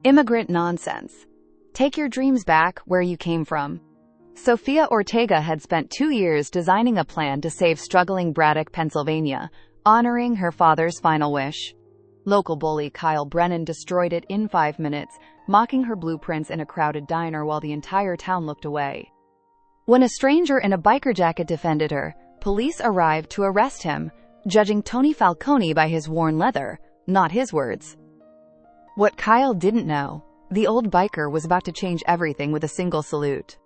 Immigrant nonsense. Take your dreams back where you came from. Sofia Ortega had spent 2 years designing a plan to save struggling Braddock, Pennsylvania, honoring her father's final wish. Local bully Kyle Brennan destroyed it in 5 minutes, mocking her blueprints in a crowded diner while the entire town looked away. When a stranger in a biker jacket defended her, police arrived to arrest him, judging Tony Falcone by his worn leather, not his words. What Kyle didn't know, the old biker was about to change everything with a single salute.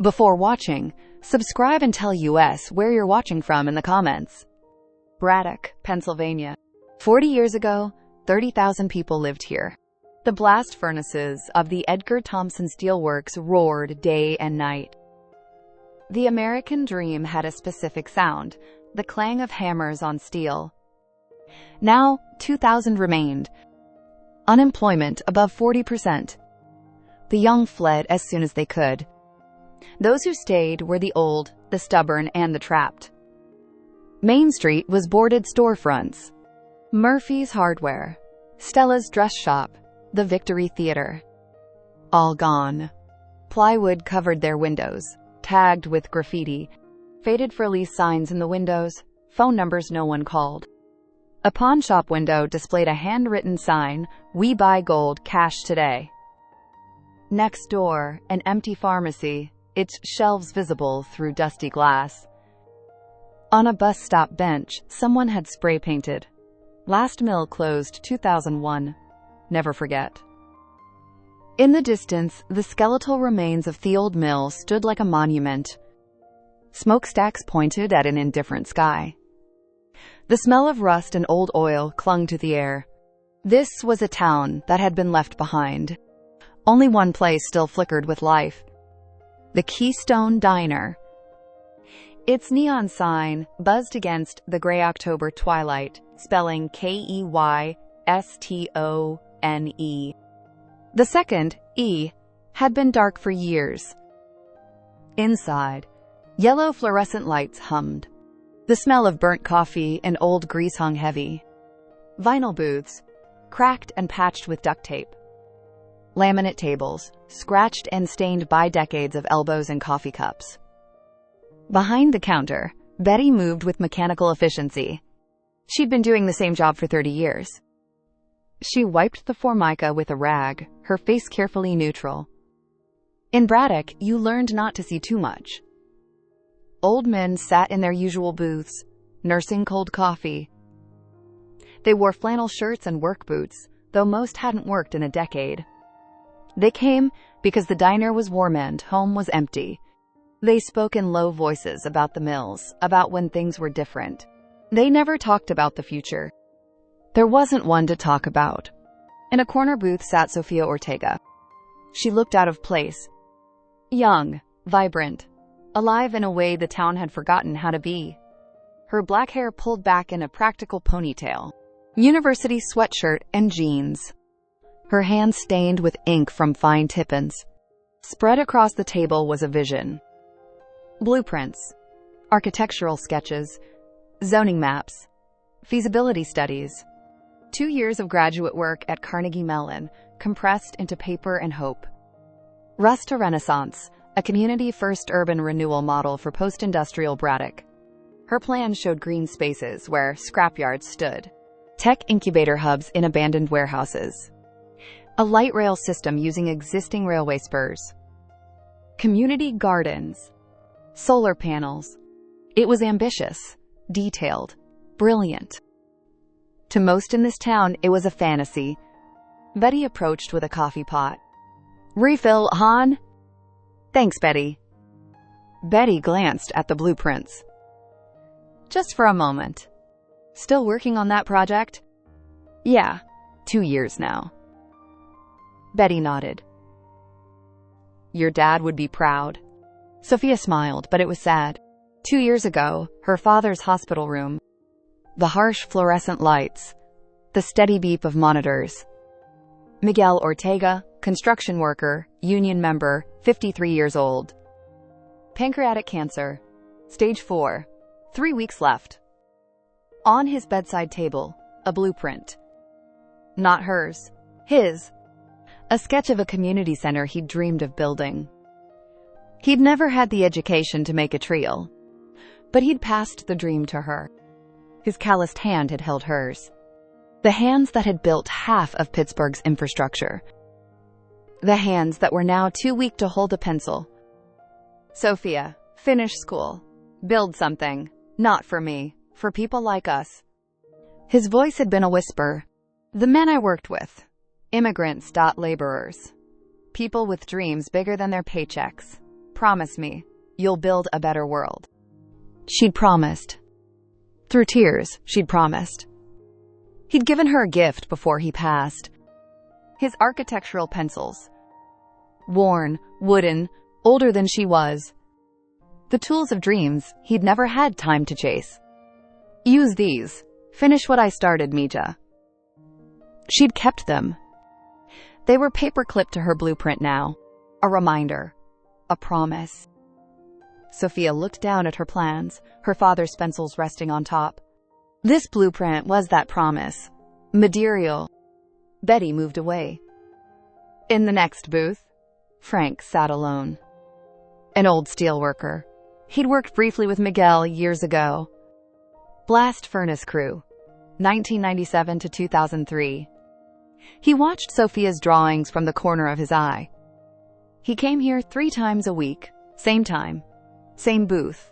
Before watching, subscribe and tell us where you're watching from in the comments. Braddock, Pennsylvania. 40 years ago, 30,000 people lived here. The blast furnaces of the Edgar Thomson Steelworks roared day and night. The American dream had a specific sound, the clang of hammers on steel. Now, 2,000 remained. Unemployment above 40%. The young fled as soon as they could. Those who stayed were the old, the stubborn, and the trapped. Main Street was boarded storefronts. Murphy's Hardware, Stella's Dress Shop, the Victory Theater. All gone. Plywood covered their windows, tagged with graffiti, faded for lease signs in the windows, phone numbers no one called. A pawn shop window displayed a handwritten sign, "We buy gold, cash today." Next door, an empty pharmacy, its shelves visible through dusty glass. On a bus stop bench, someone had spray painted, "Last mill closed 2001. Never forget." In the distance, the skeletal remains of the old mill stood like a monument. Smokestacks pointed at an indifferent sky. The smell of rust and old oil clung to the air. This was a town that had been left behind. Only one place still flickered with life. The Keystone Diner. Its neon sign buzzed against the gray October twilight, spelling Keystone. The second, E, had been dark for years. Inside, yellow fluorescent lights hummed. The smell of burnt coffee and old grease hung heavy. Vinyl booths, cracked and patched with duct tape. Laminate tables, scratched and stained by decades of elbows and coffee cups. Behind the counter, Betty moved with mechanical efficiency. She'd been doing the same job for 30 years. She wiped the formica with a rag, her face carefully neutral. In Braddock, you learned not to see too much. Old men sat in their usual booths, nursing cold coffee. They wore flannel shirts and work boots, though most hadn't worked in a decade. They came because the diner was warm and home was empty. They spoke in low voices about the mills, about when things were different. They never talked about the future. There wasn't one to talk about. In a corner booth sat Sofia Ortega. She looked out of place. Young, vibrant, alive in a way the town had forgotten how to be. Her black hair pulled back in a practical ponytail. University sweatshirt and jeans. Her hands stained with ink from fine tip-ins. Spread across the table was a vision. Blueprints, architectural sketches, zoning maps, feasibility studies. 2 years of graduate work at Carnegie Mellon, compressed into paper and hope. Rust to Renaissance, a community-first urban renewal model for post-industrial Braddock. Her plan showed green spaces where scrapyards stood. Tech incubator hubs in abandoned warehouses. A light rail system using existing railway spurs. Community gardens. Solar panels. It was ambitious, detailed, brilliant. To most in this town, it was a fantasy. Betty approached with a coffee pot. "Refill, hon?" "Thanks, Betty." Betty glanced at the blueprints. "Just for a moment. Still working on that project?" "Yeah, 2 years now." Betty nodded. "Your dad would be proud." Sofia smiled, but it was sad. 2 years ago, her father's hospital room. The harsh fluorescent lights. The steady beep of monitors. Miguel Ortega, construction worker, union member, 53 years old. Pancreatic cancer. Stage 4. 3 weeks left. On his bedside table, a blueprint. Not hers. His. a sketch of a community center he'd dreamed of building. He'd never had the education to make a trio, but he'd passed the dream to her. His calloused hand had held hers. The hands that had built half of Pittsburgh's infrastructure. The hands that were now too weak to hold a pencil. Sofia, finish school. Build something. Not for me. For people like us. His voice had been a whisper. The men I worked with. Immigrants, laborers. People with dreams bigger than their paychecks. Promise me, you'll build a better world. She'd promised. Through tears, she'd promised. He'd given her a gift before he passed. His architectural pencils. Worn, wooden, older than she was. The tools of dreams he'd never had time to chase. Use these. Finish what I started, Mija. She'd kept them. They were paper-clipped to her blueprint now. A reminder. A promise. Sofia looked down at her plans, her father's pencils resting on top. This blueprint was that promise. Material. Betty moved away. In the next booth, Frank sat alone. An old steelworker. He'd worked briefly with Miguel years ago. Blast furnace crew. 1997 to 2003. He watched Sofia's drawings from the corner of his eye. He came here 3 times a week. Same time. Same booth.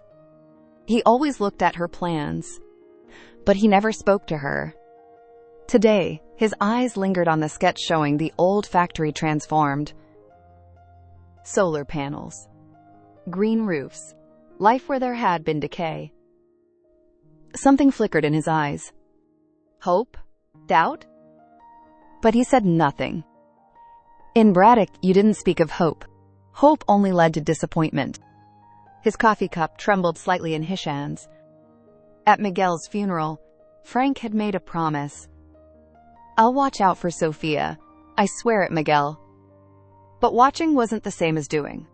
He always looked at her plans, but he never spoke to her. Today, his eyes lingered on the sketch showing the old factory transformed. Solar panels. Green roofs. Life where there had been decay. Something flickered in his eyes. Hope? Doubt? But he said nothing. In Braddock, you didn't speak of hope. Hope only led to disappointment. His coffee cup trembled slightly in his hands. At Miguel's funeral, Frank had made a promise. I'll watch out for Sofia. I swear it, Miguel. But watching wasn't the same as doing.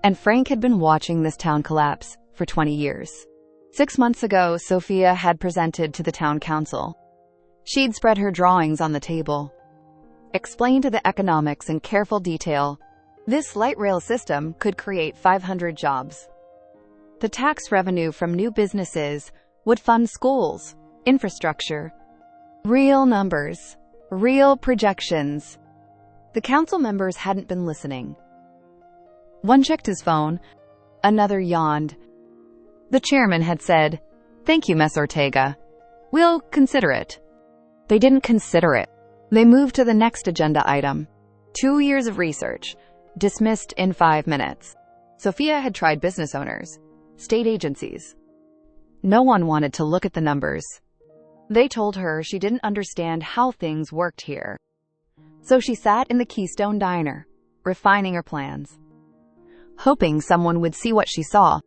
And Frank had been watching this town collapse for 20 years. 6 months ago, Sofia had presented to the town council. She'd spread her drawings on the table. Explained the economics in careful detail. This light rail system could create 500 jobs. The tax revenue from new businesses would fund schools, infrastructure. Real numbers. Real projections. The council members hadn't been listening. One checked his phone. Another yawned. The chairman had said, "Thank you, Ms. Ortega. We'll consider it." They didn't consider it. They moved to the next agenda item. 2 years of research. Dismissed in 5 minutes. Sofia had tried business owners, state agencies. No one wanted to look at the numbers. They told her she didn't understand how things worked here. So she sat in the Keystone Diner, refining her plans. Hoping someone would see what she saw.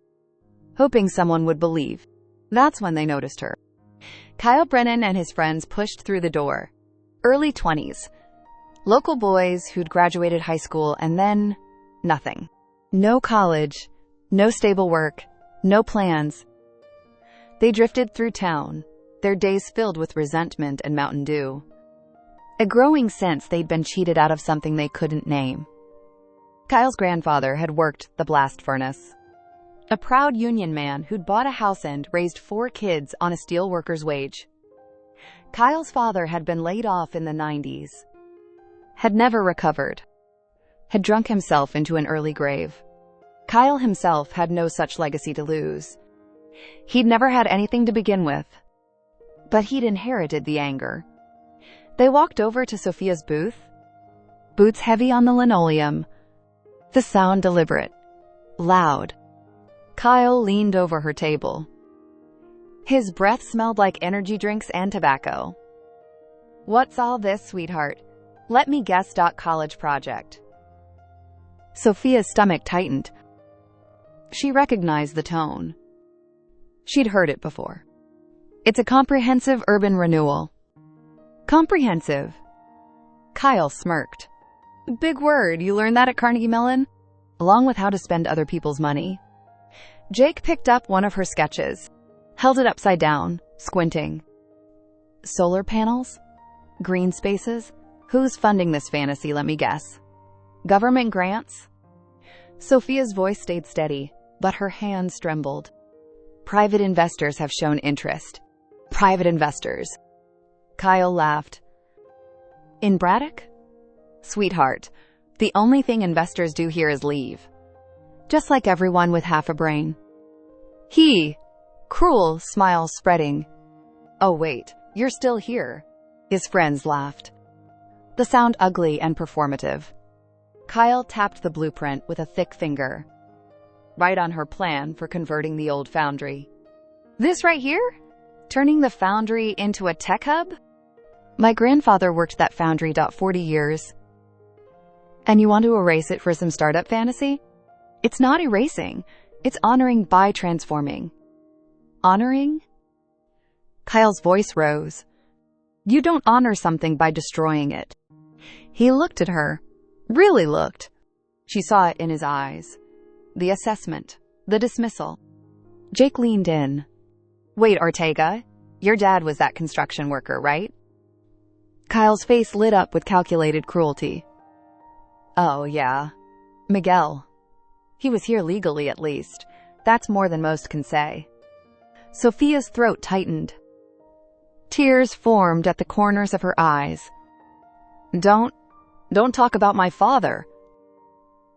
Hoping someone would believe. That's when they noticed her. Kyle Brennan and his friends pushed through the door. Early 20s. Local boys who'd graduated high school and then nothing. No college, no stable work, no plans. They drifted through town, their days filled with resentment and Mountain Dew. A growing sense they'd been cheated out of something they couldn't name. Kyle's grandfather had worked the blast furnace. A proud union man who'd bought a house and raised 4 kids on a steel worker's wage. Kyle's father had been laid off in the 90s. Had never recovered. Had drunk himself into an early grave. Kyle himself had no such legacy to lose. He'd never had anything to begin with. But he'd inherited the anger. They walked over to Sofia's booth. Boots heavy on the linoleum. The sound deliberate. Loud. Kyle leaned over her table. His breath smelled like energy drinks and tobacco. What's all this, sweetheart? Let me guess. College project. Sofia's stomach tightened. She recognized the tone. She'd heard it before. It's a comprehensive urban renewal. Comprehensive. Kyle smirked. Big word, you learned that at Carnegie Mellon? Along with how to spend other people's money. Jake picked up one of her sketches. Held it upside down, squinting. Solar panels? Green spaces? Who's funding this fantasy, let me guess? Government grants? Sofia's voice stayed steady, but her hands trembled. Private investors have shown interest. Private investors. Kyle laughed. In Braddock? Sweetheart, the only thing investors do here is leave. Just like everyone with half a brain. Cruel smile spreading. Oh wait, you're still here. His friends laughed. The sound ugly and performative. Kyle tapped the blueprint with a thick finger. Right on her plan for converting the old foundry. This right here? Turning the foundry into a tech hub? My grandfather worked that foundry 40 years. And you want to erase it for some startup fantasy? It's not erasing. It's honoring by transforming. Honoring? Kyle's voice rose. You don't honor something by destroying it. He looked at her. Really looked. She saw it in his eyes. The assessment. The dismissal. Jake leaned in. Wait, Ortega, your dad was that construction worker, right? Kyle's face lit up with calculated cruelty. Oh, yeah. Miguel. He was here legally, at least. That's more than most can say. Sofia's throat tightened. Tears formed at the corners of her eyes. Don't talk about my father.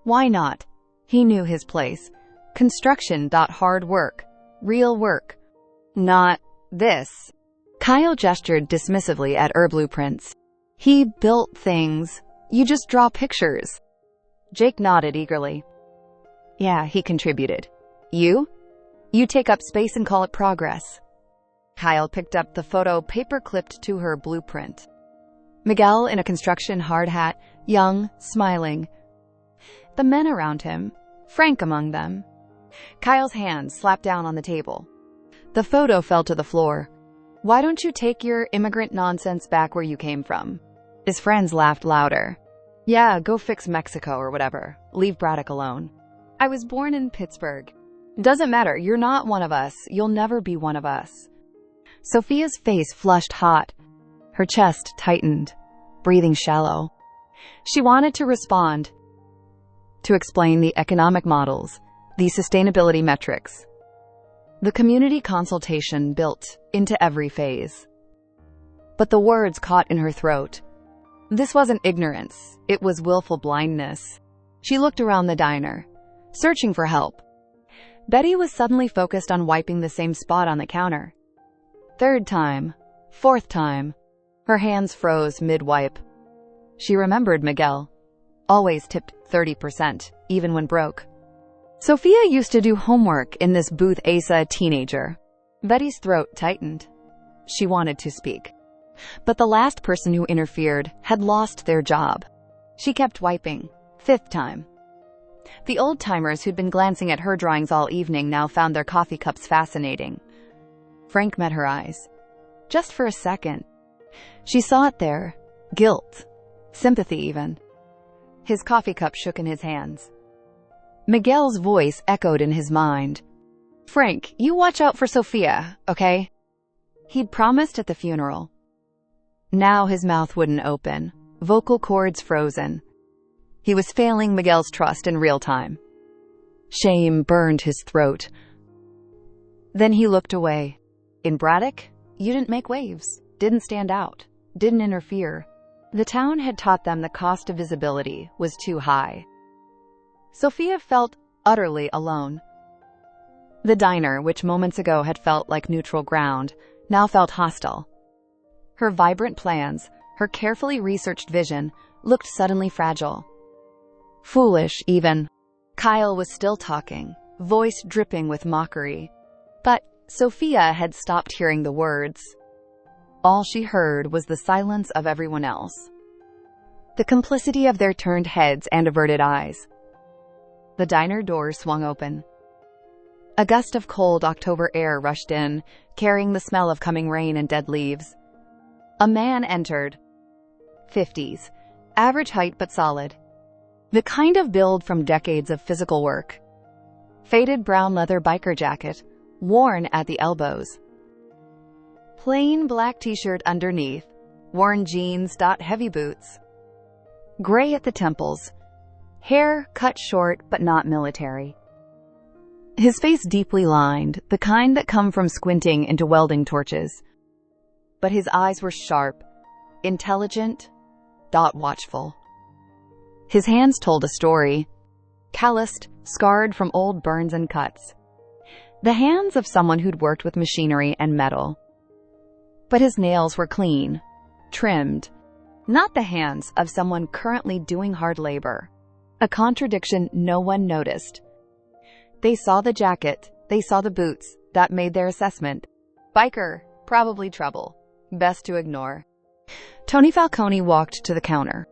Why not? He knew his place. Construction. Hard work. Real work. Not this. Kyle gestured dismissively at blueprints. He built things. You just draw pictures. Jake nodded eagerly. Yeah, he contributed. You? You take up space and call it progress. Kyle picked up the photo paper-clipped to her blueprint. Miguel in a construction hard hat, young, smiling. The men around him, Frank among them. Kyle's hand slapped down on the table. The photo fell to the floor. Why don't you take your immigrant nonsense back where you came from? His friends laughed louder. Yeah, go fix Mexico or whatever. Leave Braddock alone. I was born in Pittsburgh. Doesn't matter, you're not one of us. You'll never be one of us. Sofia's face flushed hot. Her chest tightened, breathing shallow. She wanted to respond, to explain the economic models, the sustainability metrics, the community consultation built into every phase. But the words caught in her throat. This wasn't ignorance, it was willful blindness. She looked around the diner, searching for help. Betty was suddenly focused on wiping the same spot on the counter. Third time, fourth time, her hands froze mid-wipe. She remembered Miguel. Always tipped 30%, even when broke. Sofia used to do homework in this booth. Asa, teenager. Betty's throat tightened. She wanted to speak. But the last person who interfered had lost their job. She kept wiping. Fifth time. The old-timers who'd been glancing at her drawings all evening now found their coffee cups fascinating. Frank met her eyes. Just for a second. She saw it there. Guilt. Sympathy, even. His coffee cup shook in his hands. Miguel's voice echoed in his mind. Frank, you watch out for Sofia, okay? He'd promised at the funeral. Now his mouth wouldn't open. Vocal cords frozen. He was failing Miguel's trust in real time. Shame burned his throat. Then he looked away. In Braddock, you didn't make waves, didn't stand out, didn't interfere. The town had taught them the cost of visibility was too high. Sofia felt utterly alone. The diner, which moments ago had felt like neutral ground, now felt hostile. Her vibrant plans, her carefully researched vision, looked suddenly fragile. Foolish, even. Kyle was still talking, voice dripping with mockery. But Sofia had stopped hearing the words. All she heard was the silence of everyone else. The complicity of their turned heads and averted eyes. The diner door swung open. A gust of cold October air rushed in, carrying the smell of coming rain and dead leaves. A man entered. 50s. Average height but solid. The kind of build from decades of physical work. Faded brown leather biker jacket, worn at the elbows. Plain black t-shirt underneath, worn jeans. Heavy boots. gray at the temples, hair cut short but not military. His face deeply lined, the kind that come from squinting into welding torches. But his eyes were sharp, intelligent, watchful. His hands told a story, calloused, scarred from old burns and cuts. The hands of someone who'd worked with machinery and metal. But his nails were clean, trimmed, not the hands of someone currently doing hard labor. A contradiction no one noticed. They saw the jacket, they saw the boots, that made their assessment. Biker, probably trouble. Best to ignore. Tony Falcone walked to the counter.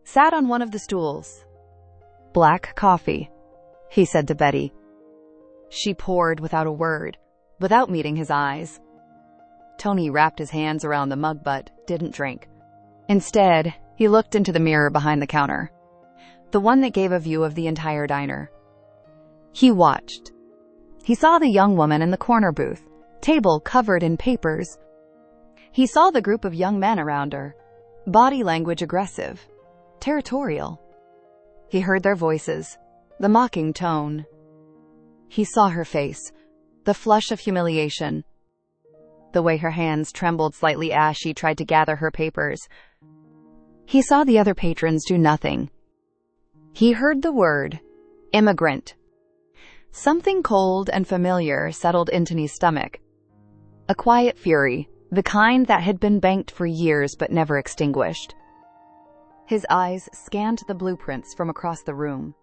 Sat on one of the stools. Black coffee, he said to Betty. She poured without a word, without meeting his eyes. Tony wrapped his hands around the mug but didn't drink. Instead, he looked into the mirror behind the counter, the one that gave a view of the entire diner. He watched. He saw the young woman in the corner booth, table covered in papers. He saw the group of young men around her, body language aggressive, territorial. He heard their voices, the mocking tone. He saw her face, the flush of humiliation, the way her hands trembled slightly as she tried to gather her papers. He saw the other patrons do nothing. He heard the word, immigrant. Something cold and familiar settled into his stomach. A quiet fury, the kind that had been banked for years but never extinguished. His eyes scanned the blueprints from across the room.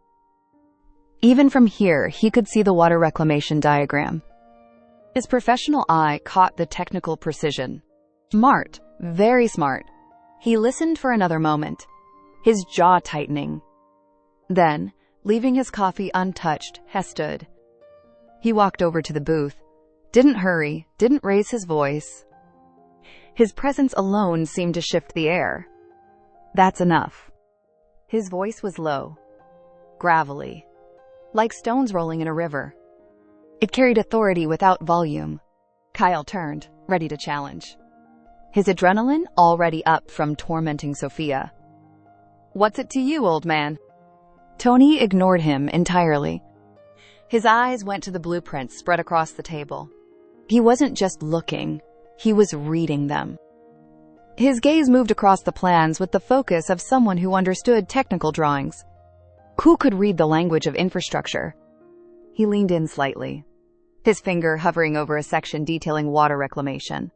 Even from here, he could see the water reclamation diagram. His professional eye caught the technical precision. Smart, very smart. He listened for another moment, his jaw tightening. Then, leaving his coffee untouched, he stood. He walked over to the booth, didn't hurry, didn't raise his voice. His presence alone seemed to shift the air. That's enough. His voice was low, gravelly, like stones rolling in a river. It carried authority without volume. Kyle turned, ready to challenge. His adrenaline already up from tormenting Sofia. What's it to you, old man? Tony ignored him entirely. His eyes went to the blueprints spread across the table. He wasn't just looking, he was reading them. His gaze moved across the plans with the focus of someone who understood technical drawings. Who could read the language of infrastructure? He leaned in slightly, his finger hovering over a section detailing water reclamation.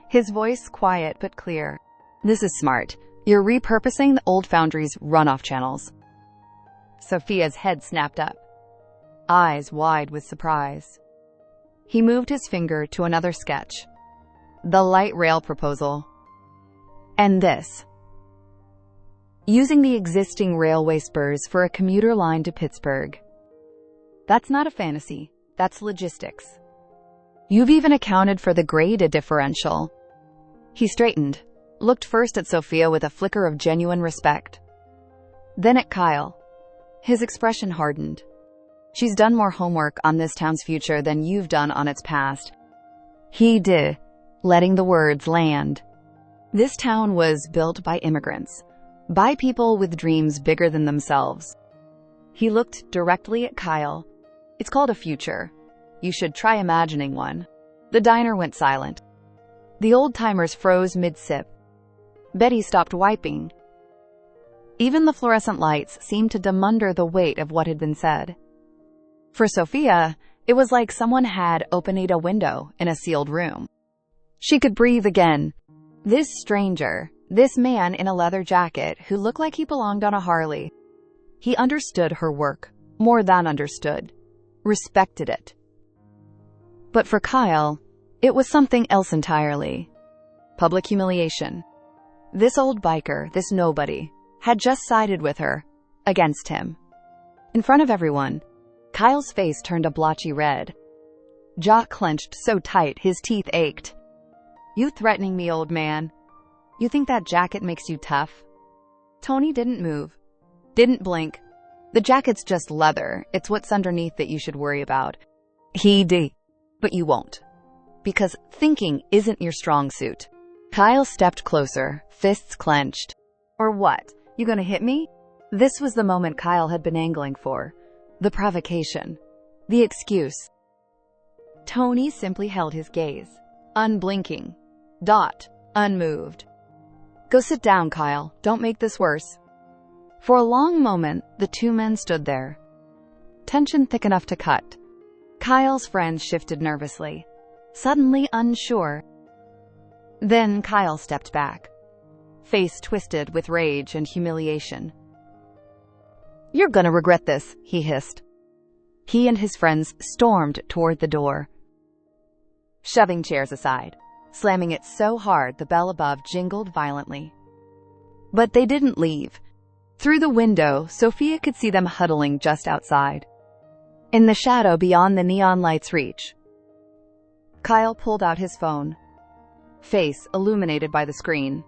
His voice quiet but clear. This is smart. You're repurposing the old foundry's runoff channels. Sofia's head snapped up, eyes wide with surprise. He moved his finger to another sketch. The light rail proposal. And this. Using the existing railway spurs for a commuter line to Pittsburgh. That's not a fantasy. That's logistics. You've even accounted for the grade differential. He straightened, looked first at Sofia with a flicker of genuine respect, then at Kyle. His expression hardened. She's done more homework on this town's future than you've done on its past. He did, letting the words land. This town was built by immigrants, by people with dreams bigger than themselves. He looked directly at Kyle. It's called a future. You should try imagining one. The diner went silent. The old-timers froze mid-sip. Betty stopped wiping. Even the fluorescent lights seemed to dim under the weight of what had been said. For Sofia, it was like someone had opened a window in a sealed room. She could breathe again. This stranger, this man in a leather jacket who looked like he belonged on a Harley. He understood her work, more than understood, respected it. But for Kyle, it was something else entirely. Public humiliation. This old biker, this nobody, had just sided with her, against him. In front of everyone, Kyle's face turned a blotchy red. Jaw clenched so tight his teeth ached. You threatening me, old man? You think that jacket makes you tough? Tony didn't move, didn't blink. The jacket's just leather. It's what's underneath that you should worry about. He did. But you won't. Because thinking isn't your strong suit. Kyle stepped closer, fists clenched. Or what? You gonna hit me? This was the moment Kyle had been angling for. The provocation. The excuse. Tony simply held his gaze, unblinking. Unmoved. Go sit down, Kyle. Don't make this worse. For a long moment, the two men stood there. Tension thick enough to cut. Kyle's friend shifted nervously, suddenly unsure. Then Kyle stepped back, face twisted with rage and humiliation. You're gonna regret this, he hissed. He and his friends stormed toward the door, shoving chairs aside, slamming it so hard the bell above jingled violently. But they didn't leave. Through the window, Sofia could see them huddling just outside, in the shadow beyond the neon light's reach. Kyle pulled out his phone, face illuminated by the screen.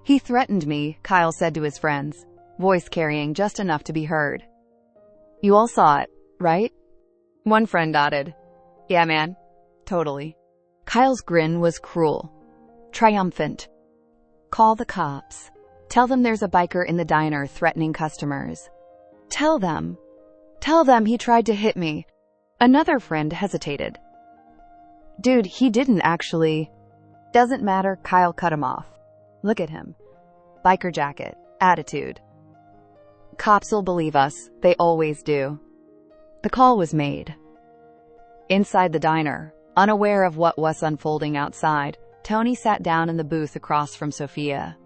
He threatened me, Kyle said to his friends, voice carrying just enough to be heard. You all saw it, right? One friend nodded. Yeah, man. Totally. Kyle's grin was cruel, triumphant. Call the cops. Tell them there's a biker in the diner threatening customers. Tell them he tried to hit me. Another friend hesitated. Dude, he didn't actually. Doesn't matter, Kyle cut him off. Look at him. Biker jacket, attitude. Cops'll believe us, they always do. The call was made. Inside the diner, unaware of what was unfolding outside, Tony sat down in the booth across from Sofia.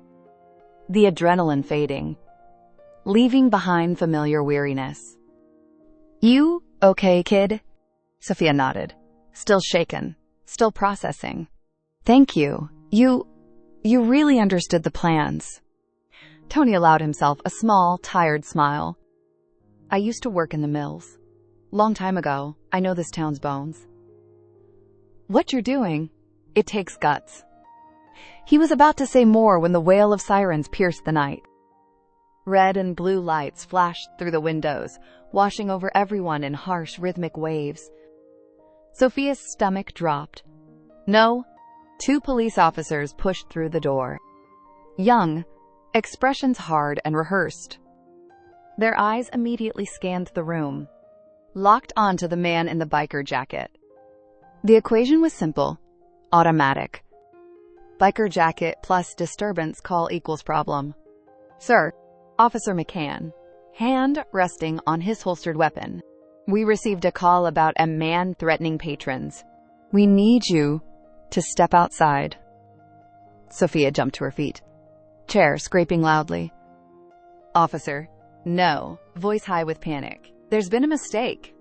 The adrenaline fading, leaving behind familiar weariness. You okay, kid? Sofia nodded, still shaken, still processing. Thank you. You really understood the plans. Tony allowed himself a small, tired smile. I used to work in the mills. Long time ago, I know this town's bones. What you're doing, it takes guts. He was about to say more when the wail of sirens pierced the night. Red and blue lights flashed through the windows, washing over everyone in harsh, rhythmic waves. Sofia's stomach dropped. No, 2 police officers pushed through the door. Young, expressions hard and rehearsed. Their eyes immediately scanned the room, locked onto the man in the biker jacket. The equation was simple, automatic. Biker jacket plus disturbance call equals problem. Sir, Officer McCann, hand resting on his holstered weapon. We received a call about a man threatening patrons. We need you to step outside. Sofia jumped to her feet, chair scraping loudly. Officer, no, voice high with panic. There's been a mistake.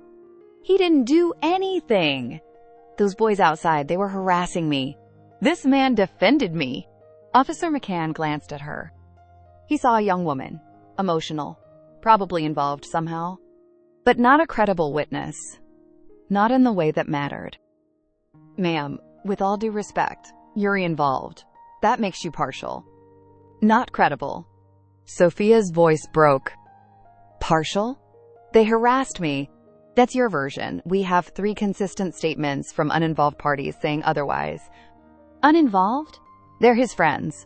He didn't do anything. Those boys outside, they were harassing me. This man defended me. Officer McCann glanced at her. He saw a young woman, emotional, probably involved somehow, but not a credible witness. Not in the way that mattered. Ma'am, with all due respect, you're involved. That makes you partial. Not credible. Sofia's voice broke. Partial? They harassed me. That's your version. We have 3 consistent statements from uninvolved parties saying otherwise. Uninvolved? They're his friends.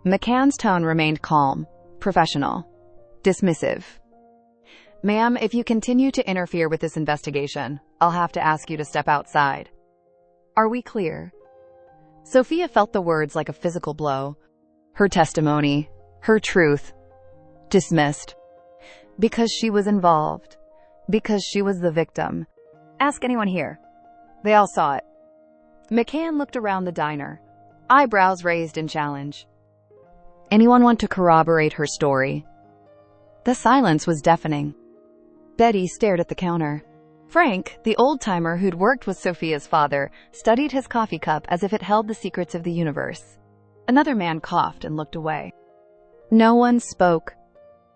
McCann's tone remained calm, professional, dismissive. Ma'am, if you continue to interfere with this investigation, I'll have to ask you to step outside. Are we clear? Sofia felt the words like a physical blow. Her testimony, her truth, dismissed. Because she was involved. Because she was the victim. Ask anyone here. They all saw it. McCann looked around the diner, eyebrows raised in challenge. Anyone want to corroborate her story? The silence was deafening. Betty stared at the counter. Frank, the old-timer who'd worked with Sofia's father, studied his coffee cup as if it held the secrets of the universe. Another man coughed and looked away. No one spoke.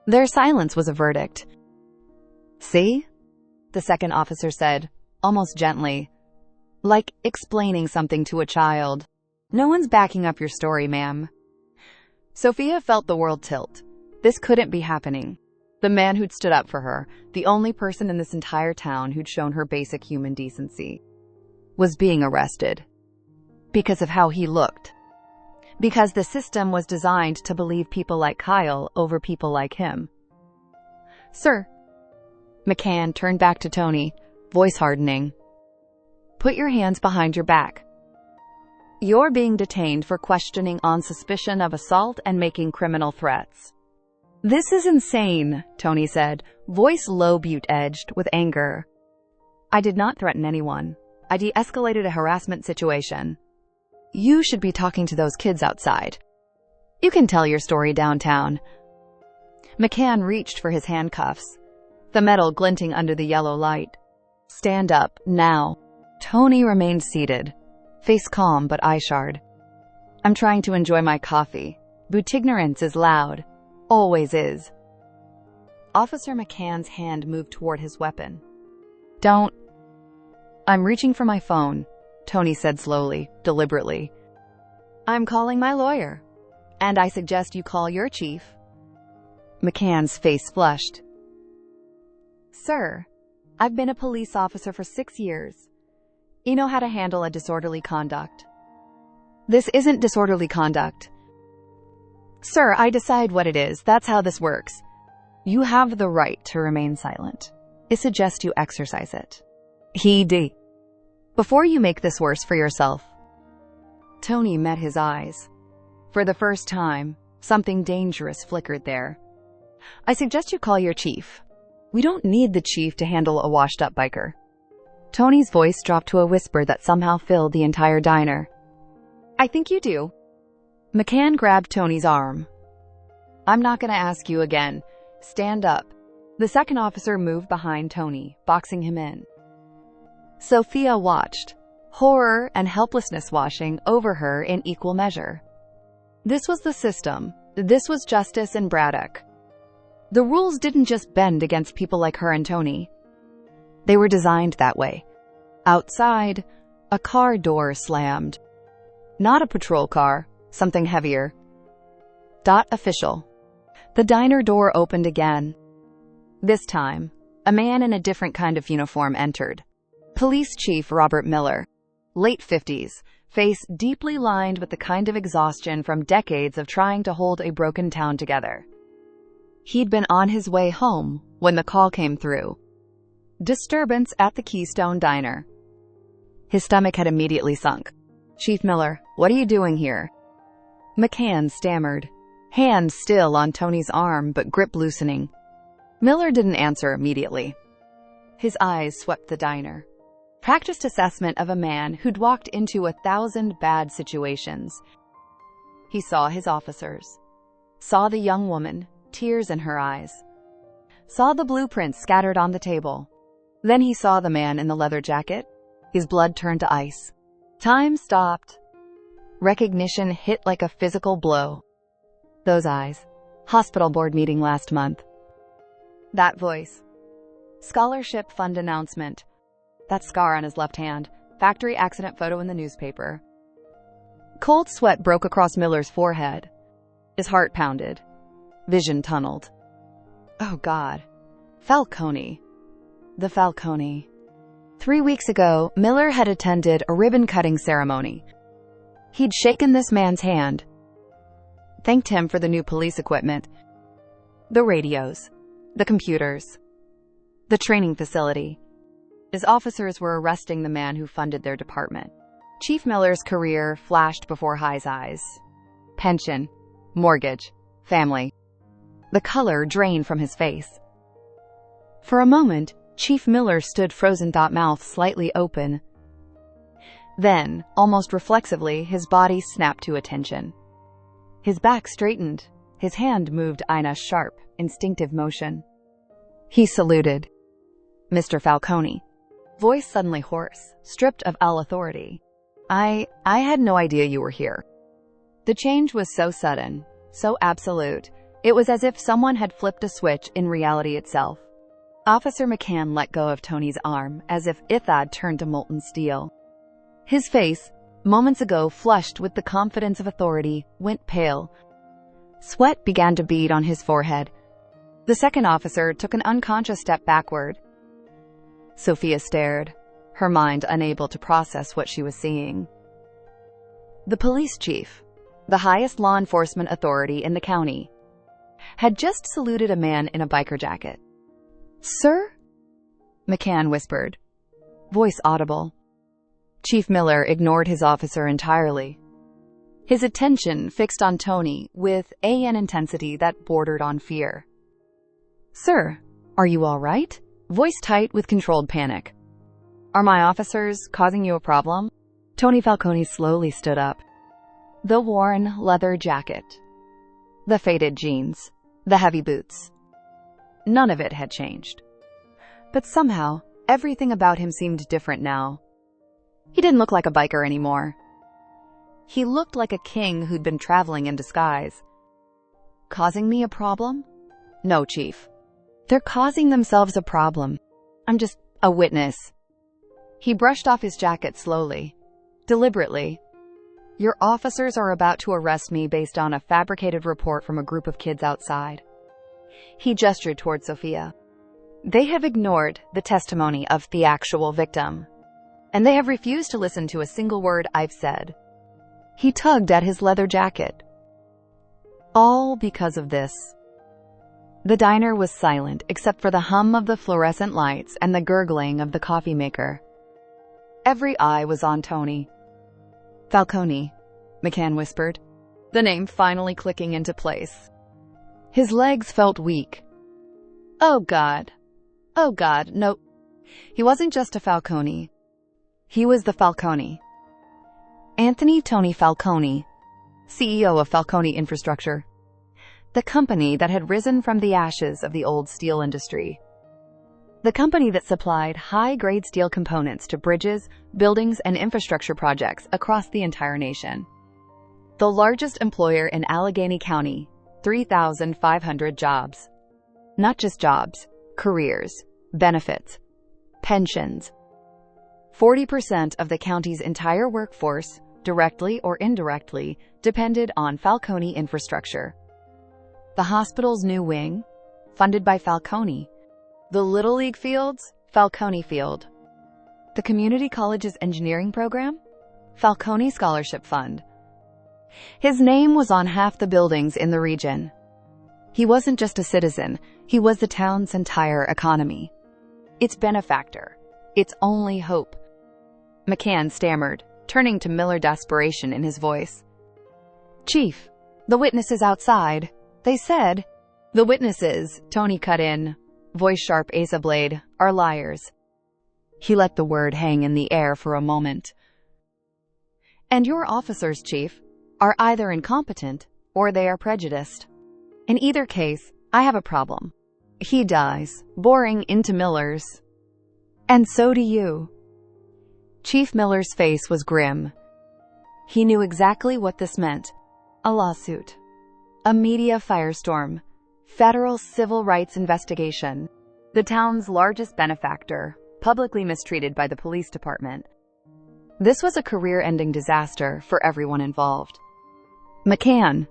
Their silence was a verdict. See? The second officer said, almost gently, like explaining something to a child. No one's backing up your story, ma'am. Sofia felt the world tilt. This couldn't be happening. The man who'd stood up for her, the only person in this entire town who'd shown her basic human decency, was being arrested. Because of how he looked. Because the system was designed to believe people like Kyle over people like him. "Sir." McCann turned back to Tony, voice hardening. "Put your hands behind your back. You're being detained for questioning on suspicion of assault and making criminal threats." "This is insane," Tony said, voice low butte-edged with anger. "I did not threaten anyone. I de-escalated a harassment situation. You should be talking to those kids outside. You can tell your story downtown." McCann reached for his handcuffs, the metal glinting under the yellow light. "Stand up, now." Tony remained seated, face calm but eye-shard. "I'm trying to enjoy my coffee. Boutignorance is loud. Always is." Officer McCann's hand moved toward his weapon. "Don't." "I'm reaching for my phone," Tony said slowly, deliberately. "I'm calling my lawyer. And I suggest you call your chief." McCann's face flushed. "Sir, I've been a police officer for 6 years. You know how to handle a disorderly conduct." "This isn't disorderly conduct." "Sir, I decide what it is. That's how this works. You have the right to remain silent. I suggest you exercise it." "Before you make this worse for yourself." Tony met his eyes. For the first time, something dangerous flickered there. "I suggest you call your chief. We don't need the chief to handle a washed-up biker." Tony's voice dropped to a whisper that somehow filled the entire diner. "I think you do." McCann grabbed Tony's arm. "I'm not going to ask you again. Stand up." The second officer moved behind Tony, boxing him in. Sofia watched, horror and helplessness washing over her in equal measure. This was the system. This was Justice and Braddock. The rules didn't just bend against people like her and Tony. They were designed that way. Outside, a car door slammed. Not a patrol car, something heavier. Official. The diner door opened again. This time, a man in a different kind of uniform entered. Police Chief Robert Miller, late 50s, face deeply lined with the kind of exhaustion from decades of trying to hold a broken town together. He'd been on his way home when the call came through. Disturbance at the Keystone Diner. His stomach had immediately sunk. "Chief Miller, what are you doing here?" McCann stammered, hand still on Tony's arm but grip loosening. Miller didn't answer immediately. His eyes swept the diner. Practiced assessment of a man who'd walked into 1,000 bad situations. He saw his officers. Saw the young woman, tears in her eyes. Saw the blueprints scattered on the table. Then he saw the man in the leather jacket. His blood turned to ice. Time stopped. Recognition hit like a physical blow. Those eyes. Hospital board meeting last month. That voice. Scholarship fund announcement. That scar on his left hand. Factory accident photo in the newspaper. Cold sweat broke across Miller's forehead. His heart pounded. Vision tunneled. Oh God. Falcone. The Falcone. 3 weeks ago, Miller had attended a ribbon-cutting ceremony. He'd shaken this man's hand. Thanked him for the new police equipment. The radios. The computers. The training facility. His officers were arresting the man who funded their department. Chief Miller's career flashed before High's eyes. Pension. Mortgage. Family. The color drained from his face. For a moment, Chief Miller stood frozen, mouth slightly open. Then, almost reflexively, his body snapped to attention. His back straightened. His hand moved in a sharp, instinctive motion. He saluted. "Mr. Falcone." Voice suddenly hoarse, stripped of all authority. I had no idea you were here." The change was so sudden, so absolute, it was as if someone had flipped a switch in reality itself. Officer McCann let go of Tony's arm, as if it had turned to molten steel. His face, moments ago flushed with the confidence of authority, went pale. Sweat began to bead on his forehead. The second officer took an unconscious step backward. Sofia stared, her mind unable to process what she was seeing. The police chief, the highest law enforcement authority in the county, had just saluted a man in a biker jacket. "Sir?" McCann whispered, voice audible. Chief Miller ignored his officer entirely, his attention fixed on Tony with an intensity that bordered on fear. "Sir, are you all right?" Voice tight with controlled panic. "Are my officers causing you a problem?" Tony Falcone slowly stood up. The worn leather jacket, the faded jeans, the heavy boots. None of it had changed. But somehow, everything about him seemed different now. He didn't look like a biker anymore. He looked like a king who'd been traveling in disguise. "Causing me a problem? No, Chief. They're causing themselves a problem. I'm just a witness." He brushed off his jacket slowly, deliberately. "Your officers are about to arrest me based on a fabricated report from a group of kids outside." He gestured toward Sofia. "They have ignored the testimony of the actual victim, and they have refused to listen to a single word I've said." He tugged at his leather jacket. "All because of this." The diner was silent except for the hum of the fluorescent lights and the gurgling of the coffee maker. Every eye was on Tony. "Falcone," McCann whispered, the name finally clicking into place. His legs felt weak. Oh God, no. He wasn't just a Falcone. He was the Falcone. Anthony Tony Falcone, CEO of Falcone Infrastructure, the company that had risen from the ashes of the old steel industry. The company that supplied high-grade steel components to bridges, buildings, and infrastructure projects across the entire nation. The largest employer in Allegheny County, 3,500 jobs. Not just jobs, careers, benefits, pensions. 40% of the county's entire workforce, directly or indirectly, depended on Falcone Infrastructure. The hospital's new wing, funded by Falcone. The Little League fields, Falcone Field. The community college's engineering program, Falcone Scholarship Fund. His name was on half the buildings in the region. He wasn't just a citizen, he was the town's entire economy. Its benefactor, its only hope. McCann stammered, turning to Miller, desperation in his voice. "Chief, the witnesses outside. They said..." "The witnesses," Tony cut in, voice sharp as a blade, "are liars." He let the word hang in the air for a moment. "And your officers, Chief, are either incompetent or they are prejudiced. In either case, I have a problem." He dies, boring into Miller's. "And so do you." Chief Miller's face was grim. He knew exactly what this meant. A lawsuit. A media firestorm. Federal civil rights investigation. The town's largest benefactor, publicly mistreated by the police department. This was a career-ending disaster for everyone involved. "McCann."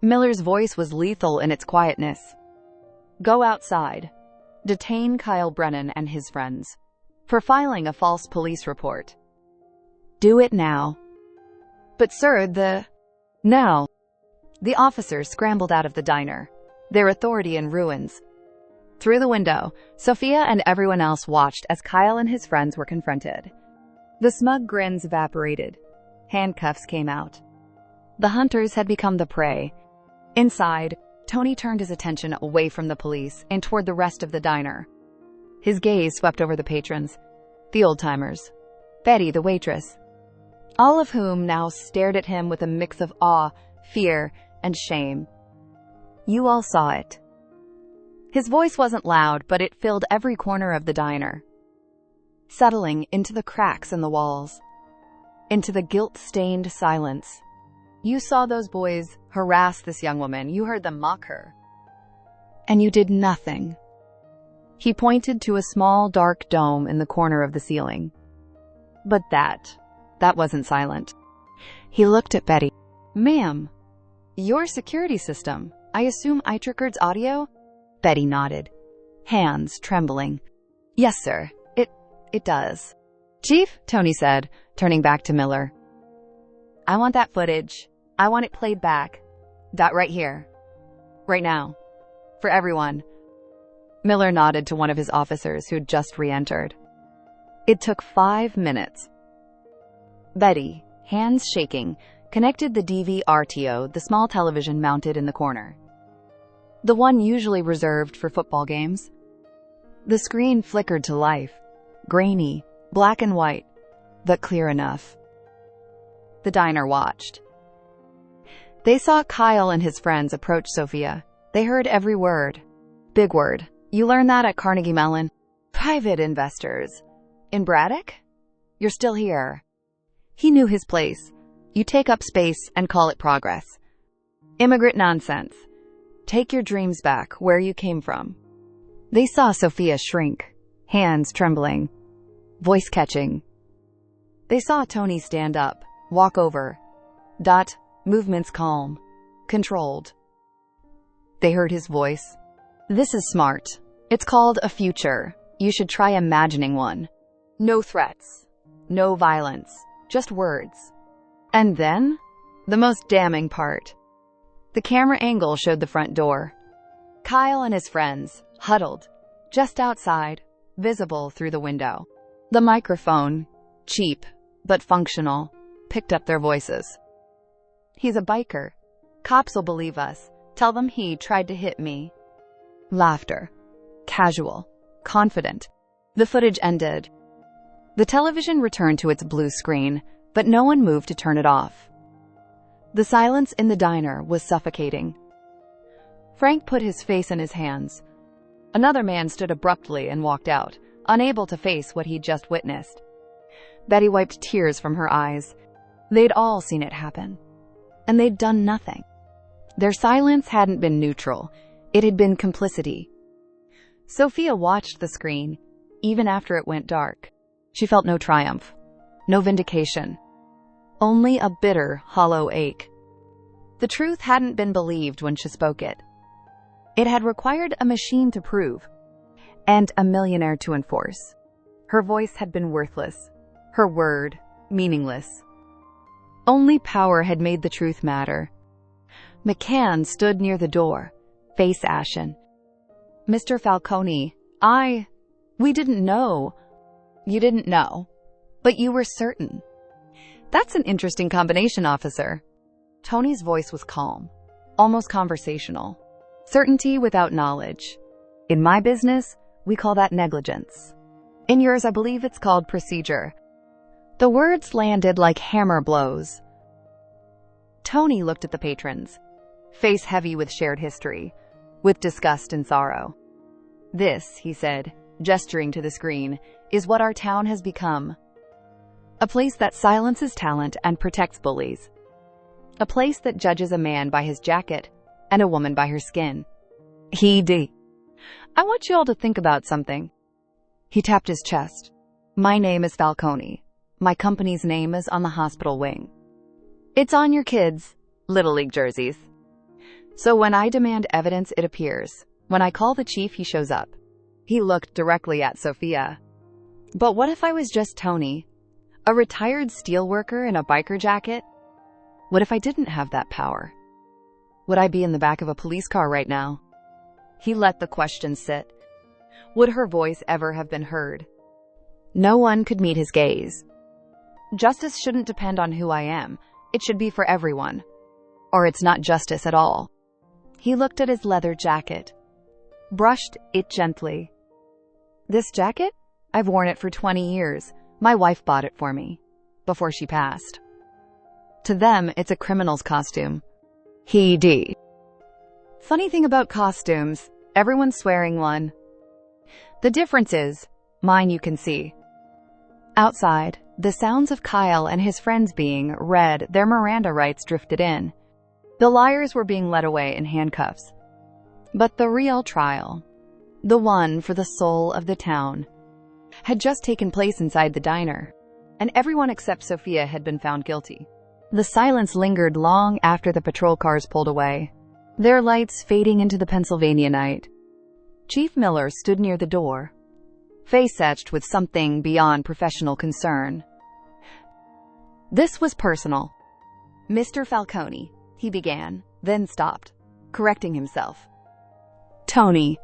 Miller's voice was lethal in its quietness. "Go outside. Detain Kyle Brennan and his friends for filing a false police report. Do it now." "But sir, Now." The officers scrambled out of the diner, their authority in ruins. Through the window, Sofia and everyone else watched as Kyle and his friends were confronted. The smug grins evaporated. Handcuffs came out. The hunters had become the prey. Inside, Tony turned his attention away from the police and toward the rest of the diner. His gaze swept over the patrons, the old-timers, Betty, the waitress, all of whom now stared at him with a mix of awe, fear, and shame. "You all saw it." His voice wasn't loud, but it filled every corner of the diner, settling into the cracks in the walls, into the guilt-stained silence. "You saw those boys harass this young woman. You heard them mock her. And you did nothing." He pointed to a small, dark dome in the corner of the ceiling. But that wasn't silent. He looked at Betty. "Ma'am, your security system, I assume iTricker's audio?" Betty nodded, hands trembling. "Yes, sir. It does." "Chief," Tony said, turning back to Miller. "I want that footage. I want it played back. Right here. Right now. For everyone. Miller nodded to one of his officers who'd just re-entered. It took 5 minutes. Betty, hands shaking, connected the DVRTO, the small television mounted in the corner. The one usually reserved for football games. The screen flickered to life, grainy, black and white, but clear enough. The diner watched. They saw Kyle and his friends approach Sofia. They heard every word. Big word. You learn that at Carnegie Mellon. Private investors. In Braddock? You're still here. He knew his place. You take up space and call it progress. Immigrant nonsense. Take your dreams back where you came from. They saw Sofia shrink, hands trembling, voice catching. They saw Tony stand up, walk over. Movements calm, controlled. They heard his voice. This is smart. It's called a future. You should try imagining one. No threats. No violence. Just words. And then, the most damning part. The camera angle showed the front door. Kyle and his friends, huddled, just outside, visible through the window. The microphone, cheap, but functional, picked up their voices. He's a biker. Cops will believe us. Tell them he tried to hit me. Laughter. Casual. Confident. The footage ended. The television returned to its blue screen, but no one moved to turn it off. The silence in the diner was suffocating. Frank put his face in his hands. Another man stood abruptly and walked out, unable to face what he'd just witnessed. Betty wiped tears from her eyes. They'd all seen it happen. And they'd done nothing. Their silence hadn't been neutral. It had been complicity. Sofia watched the screen, even after it went dark. She felt no triumph, no vindication, only a bitter, hollow ache. The truth hadn't been believed when she spoke it. It had required a machine to prove, and a millionaire to enforce. Her voice had been worthless, her word meaningless. Only power had made the truth matter. McCann stood near the door, face ashen. Mr. Falcone, we didn't know. You didn't know, but you were certain. That's an interesting combination, officer. Tony's voice was calm, almost conversational. Certainty without knowledge. In my business, we call that negligence. In yours, I believe it's called procedure. The words landed like hammer blows. Tony looked at the patrons, face heavy with shared history, with disgust and sorrow. This, he said, gesturing to the screen, is what our town has become. A place that silences talent and protects bullies. A place that judges a man by his jacket and a woman by her skin. I want you all to think about something. He tapped his chest. My name is Falcone. My company's name is on the hospital wing. It's on your kids' Little League jerseys. So when I demand evidence, it appears. When I call the chief, he shows up. He looked directly at Sofia. But what if I was just Tony? A retired steelworker in a biker jacket? What if I didn't have that power? Would I be in the back of a police car right now? He let the question sit. Would her voice ever have been heard? No one could meet his gaze. Justice shouldn't depend on who I am. It should be for everyone. Or it's not justice at all. He looked at his leather jacket, brushed it gently. This jacket? I've worn it for 20 years. My wife bought it for me, before she passed. To them, it's a criminal's costume. Funny thing about costumes, everyone's swearing one. The difference is, mine you can see. Outside, the sounds of Kyle and his friends being read, their Miranda rights drifted in. The liars were being led away in handcuffs. But the real trial, the one for the soul of the town, had just taken place inside the diner, and everyone except Sofia had been found guilty. The silence lingered long after the patrol cars pulled away, their lights fading into the Pennsylvania night. Chief Miller stood near the door, face etched with something beyond professional concern. This was personal. Mr. Falcone, he began, then stopped, correcting himself. Tony.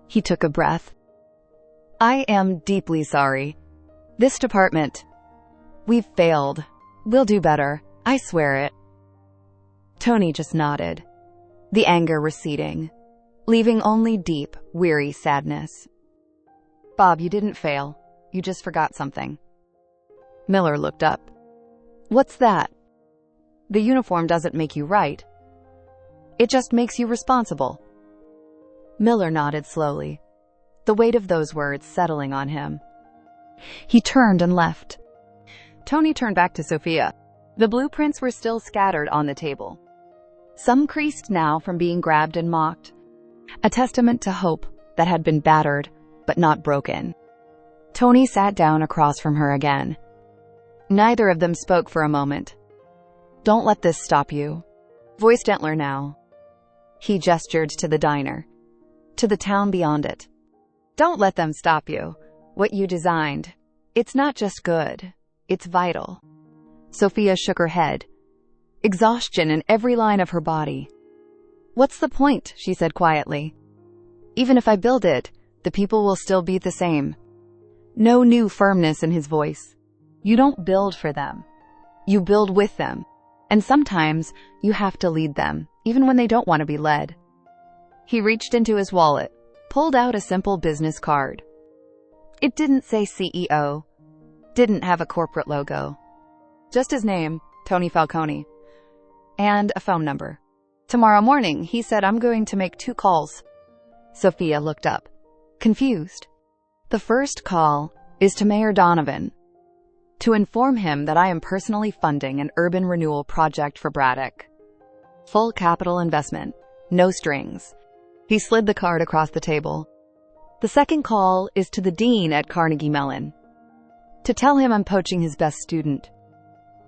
He took a breath. I am deeply sorry. This department, we've failed. We'll do better. I swear it. Tony just nodded, the anger receding, leaving only deep, weary sadness. Bob, you didn't fail. You just forgot something. Miller looked up. What's that? The uniform doesn't make you right. It just makes you responsible. Miller nodded slowly, the weight of those words settling on him. He turned and left. Tony turned back to Sofia. The blueprints were still scattered on the table, some creased now from being grabbed and mocked, a testament to hope that had been battered but not broken. Tony sat down across from her again. Neither of them spoke for a moment. Don't let this stop you. Voice gentler now. He gestured to the diner, to the town beyond it. Don't let them stop you. What you designed, it's not just good, it's vital. Sofia shook her head, exhaustion in every line of her body. What's the point? She said quietly. Even if I build it, the people will still be the same. No new firmness in his voice. You don't build for them. You build with them. And sometimes you have to lead them, even when they don't want to be led. He reached into his wallet, pulled out a simple business card. It didn't say CEO, didn't have a corporate logo. Just his name, Tony Falcone, and a phone number. Tomorrow morning, he said, I'm going to make 2 calls. Sofia looked up, confused. The first call is to Mayor Donovan, to inform him that I am personally funding an urban renewal project for Braddock. Full capital investment, no strings. He slid the card across the table. The second call is to the dean at Carnegie Mellon, to tell him I'm poaching his best student.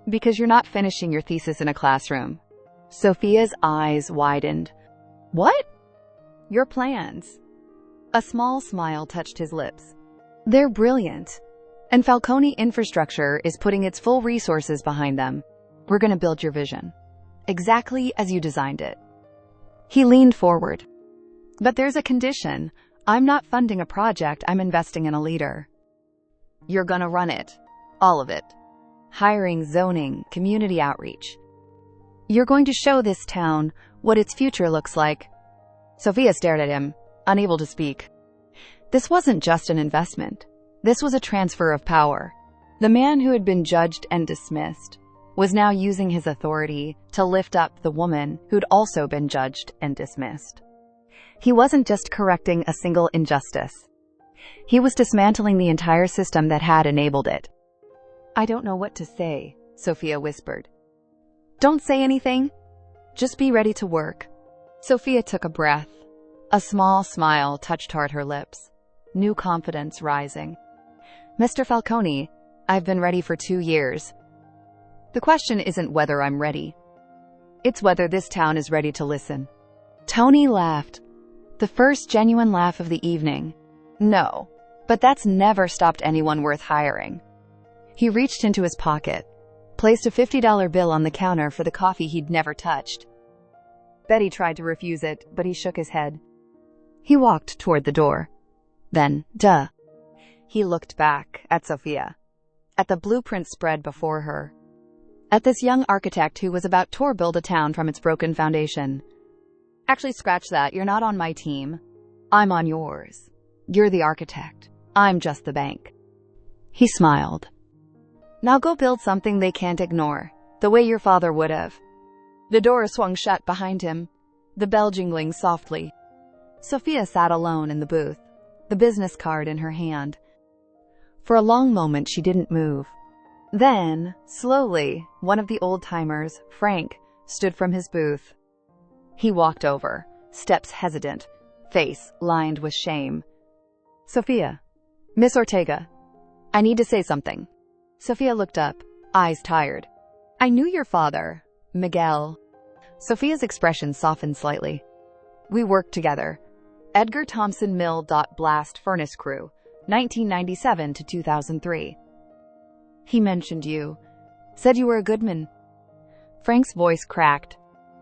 Because you're not finishing your thesis in a classroom. Sofia's eyes widened. What? Your plans. A small smile touched his lips. They're brilliant. And Falcone Infrastructure is putting its full resources behind them. We're going to build your vision, exactly as you designed it. He leaned forward. But there's a condition. I'm not funding a project, I'm investing in a leader. You're going to run it. All of it. Hiring, zoning, community outreach. You're going to show this town what its future looks like. Sofia stared at him, unable to speak. This wasn't just an investment. This was a transfer of power. The man who had been judged and dismissed was now using his authority to lift up the woman who'd also been judged and dismissed. He wasn't just correcting a single injustice. He was dismantling the entire system that had enabled it. I don't know what to say, Sofia whispered. Don't say anything. Just be ready to work. Sofia took a breath. A small smile touched toward her lips, new confidence rising. Mr. Falcone, I've been ready for 2 years. The question isn't whether I'm ready. It's whether this town is ready to listen. Tony laughed, the first genuine laugh of the evening. No, but that's never stopped anyone worth hiring. He reached into his pocket, placed a $50 bill on the counter for the coffee he'd never touched. Betty tried to refuse it, but he shook his head. He walked toward the door. Then, he looked back at Sofia, at the blueprint spread before her, at this young architect who was about to build a town from its broken foundation. Actually, scratch that. You're not on my team. I'm on yours. You're the architect. I'm just the bank. He smiled. Now go build something they can't ignore, the way your father would have. The door swung shut behind him, the bell jingling softly. Sofia sat alone in the booth, the business card in her hand. For a long moment, she didn't move. Then, slowly, one of the old-timers, Frank, stood from his booth. He walked over, steps hesitant, face lined with shame. Sofia, Miss Ortega, I need to say something. Sofia looked up, eyes tired. I knew your father, Miguel. Sofia's expression softened slightly. We worked together. Edgar Thompson Mill. Blast Furnace Crew, 1997 to 2003. He mentioned you. Said you were a good man. Frank's voice cracked.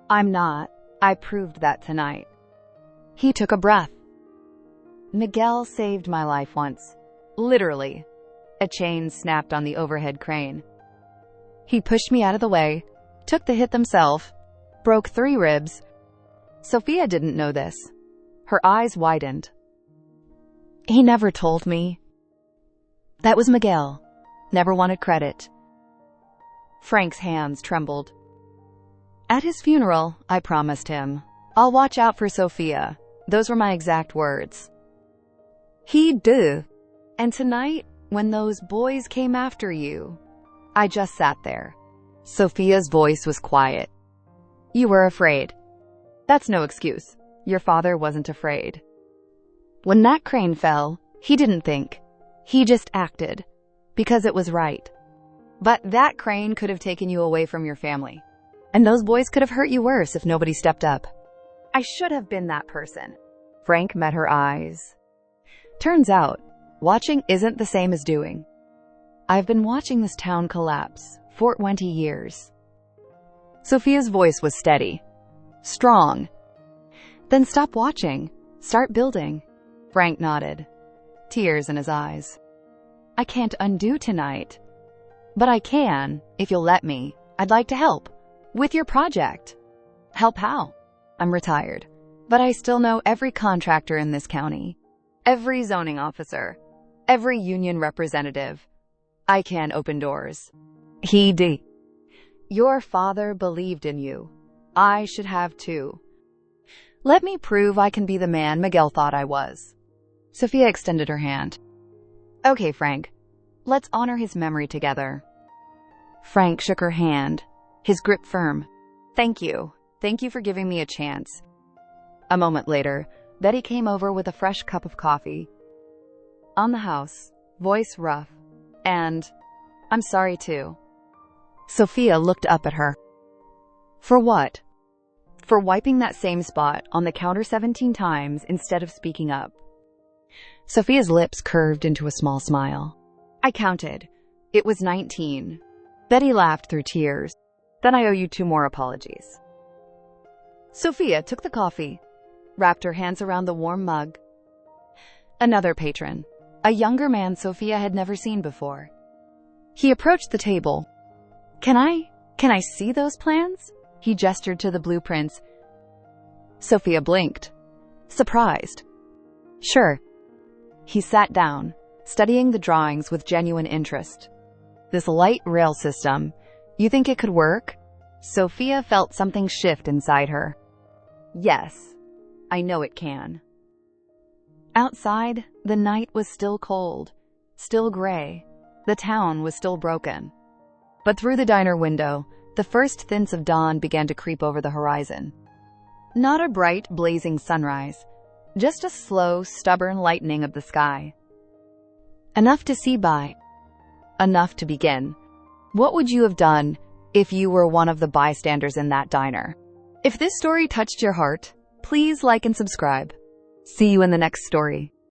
I'm not. I proved that tonight. He took a breath. Miguel saved my life once. Literally. A chain snapped on the overhead crane. He pushed me out of the way, took the hit himself, broke 3 ribs. Sofia didn't know this. Her eyes widened. He never told me. That was Miguel. Never wanted credit. Frank's hands trembled. At his funeral, I promised him, I'll watch out for Sofia. Those were my exact words. He did. And tonight, when those boys came after you, I just sat there. Sofia's voice was quiet. You were afraid. That's no excuse. Your father wasn't afraid. When that crane fell, he didn't think. He just acted. Because it was right. But that crane could have taken you away from your family. And those boys could have hurt you worse if nobody stepped up. I should have been that person. Frank met her eyes. Turns out, watching isn't the same as doing. I've been watching this town collapse for 20 years. Sofia's voice was steady. Strong. Then stop watching. Start building. Frank nodded. Tears in his eyes. I can't undo tonight. But I can, if you'll let me. I'd like to help. With your project. Help how? I'm retired. But I still know every contractor in this county. Every zoning officer. Every union representative. I can open doors. He did. Your father believed in you. I should have too. Let me prove I can be the man Miguel thought I was. Sofia extended her hand. Okay, Frank. Let's honor his memory together. Frank shook her hand, his grip firm. Thank you. Thank you for giving me a chance. A moment later, Betty came over with a fresh cup of coffee. On the house, voice rough, and, I'm sorry too. Sofia looked up at her. For what? For wiping that same spot on the counter 17 times instead of speaking up. Sofia's lips curved into a small smile. I counted. It was 19. Betty laughed through tears. Then I owe you 2 more apologies. Sofia took the coffee, wrapped her hands around the warm mug. Another patron, a younger man Sofia had never seen before. He approached the table. Can I see those plans? He gestured to the blueprints. Sofia blinked, surprised. Sure. He sat down, studying the drawings with genuine interest. This light rail system, you think it could work? Sofia felt something shift inside her. Yes, I know it can. Outside, the night was still cold, still gray. The town was still broken. But through the diner window, the first tints of dawn began to creep over the horizon. Not a bright, blazing sunrise, just a slow, stubborn lightening of the sky. Enough to see by. Enough to begin. What would you have done if you were one of the bystanders in that diner? If this story touched your heart, please like and subscribe. See you in the next story.